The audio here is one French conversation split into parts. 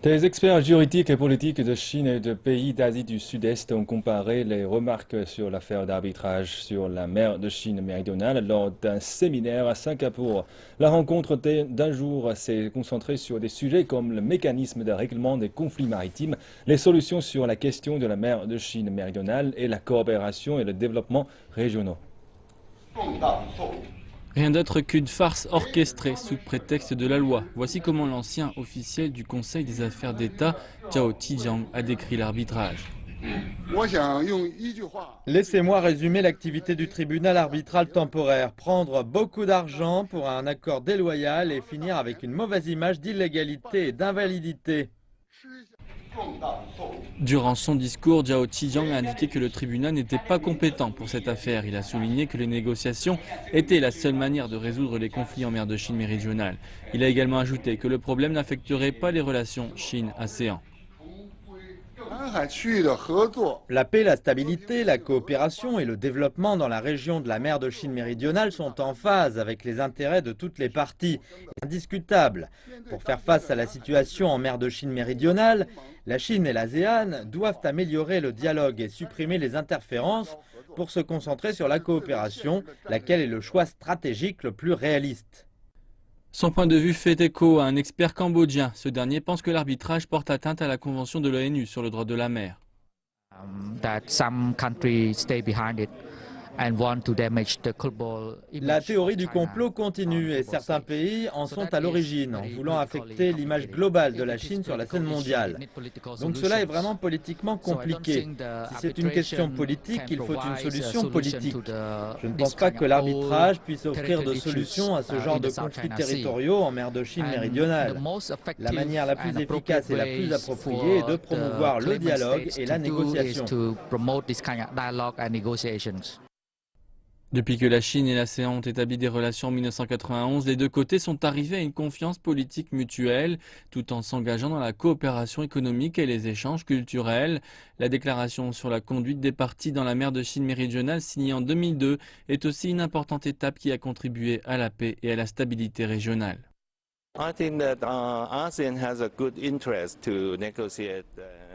Des experts juridiques et politiques de Chine et de pays d'Asie du Sud-Est ont comparé les remarques sur l'affaire d'arbitrage sur la mer de Chine méridionale lors d'un séminaire à Singapour. La rencontre d'un jour s'est concentrée sur des sujets comme le mécanisme de règlement des conflits maritimes, les solutions sur la question de la mer de Chine méridionale et la coopération et le développement régionaux. Rien d'autre qu'une farce orchestrée sous prétexte de la loi. Voici comment l'ancien officiel du Conseil des affaires d'État, Zhao Tijiang, a décrit l'arbitrage. Laissez-moi résumer l'activité du tribunal arbitral temporaire. Prendre beaucoup d'argent pour un accord déloyal et finir avec une mauvaise image d'illégalité et d'invalidité. Durant son discours, Zhao Tijiang a indiqué que le tribunal n'était pas compétent pour cette affaire. Il a souligné que les négociations étaient la seule manière de résoudre les conflits en mer de Chine méridionale. Il a également ajouté que le problème n'affecterait pas les relations Chine-ASEAN. La paix, la stabilité, la coopération et le développement dans la région de la mer de Chine méridionale sont en phase avec les intérêts de toutes les parties. C'est indiscutable. Pour faire face à la situation en mer de Chine méridionale, la Chine et l'ASEAN doivent améliorer le dialogue et supprimer les interférences pour se concentrer sur la coopération, laquelle est le choix stratégique le plus réaliste. Son point de vue fait écho à un expert cambodgien. Ce dernier pense que l'arbitrage porte atteinte à la Convention de l'ONU sur le droit de la mer. La théorie du complot continue et certains pays en sont à l'origine en voulant affecter l'image globale de la Chine sur la scène mondiale. Donc cela est vraiment politiquement compliqué. Si c'est une question politique, il faut une solution politique. Je ne pense pas que l'arbitrage puisse offrir de solutions à ce genre de conflits territoriaux en mer de Chine méridionale. La manière la plus efficace et la plus appropriée est de promouvoir le dialogue et la négociation. Depuis que la Chine et l'ASEAN ont établi des relations en 1991, les deux côtés sont arrivés à une confiance politique mutuelle, tout en s'engageant dans la coopération économique et les échanges culturels. La déclaration sur la conduite des parties dans la mer de Chine méridionale, signée en 2002, est aussi une importante étape qui a contribué à la paix et à la stabilité régionale.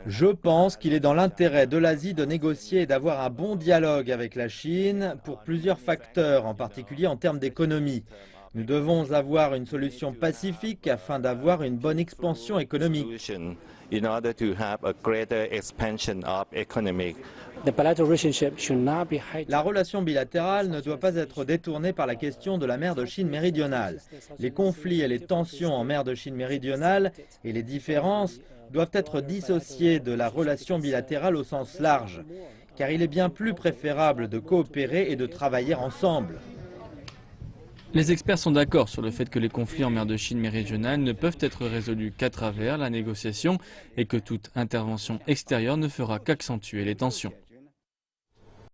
Je pense qu'il est dans l'intérêt de l'Asie de négocier et d'avoir un bon dialogue avec la Chine pour plusieurs facteurs, en particulier en termes d'économie. Nous devons avoir une solution pacifique afin d'avoir une bonne expansion économique. La relation bilatérale ne doit pas être détournée par la question de la mer de Chine méridionale. Les conflits et les tensions en mer de Chine méridionale et les différences doivent être dissociés de la relation bilatérale au sens large, car il est bien plus préférable de coopérer et de travailler ensemble. Les experts sont d'accord sur le fait que les conflits en mer de Chine méridionale ne peuvent être résolus qu'à travers la négociation et que toute intervention extérieure ne fera qu'accentuer les tensions.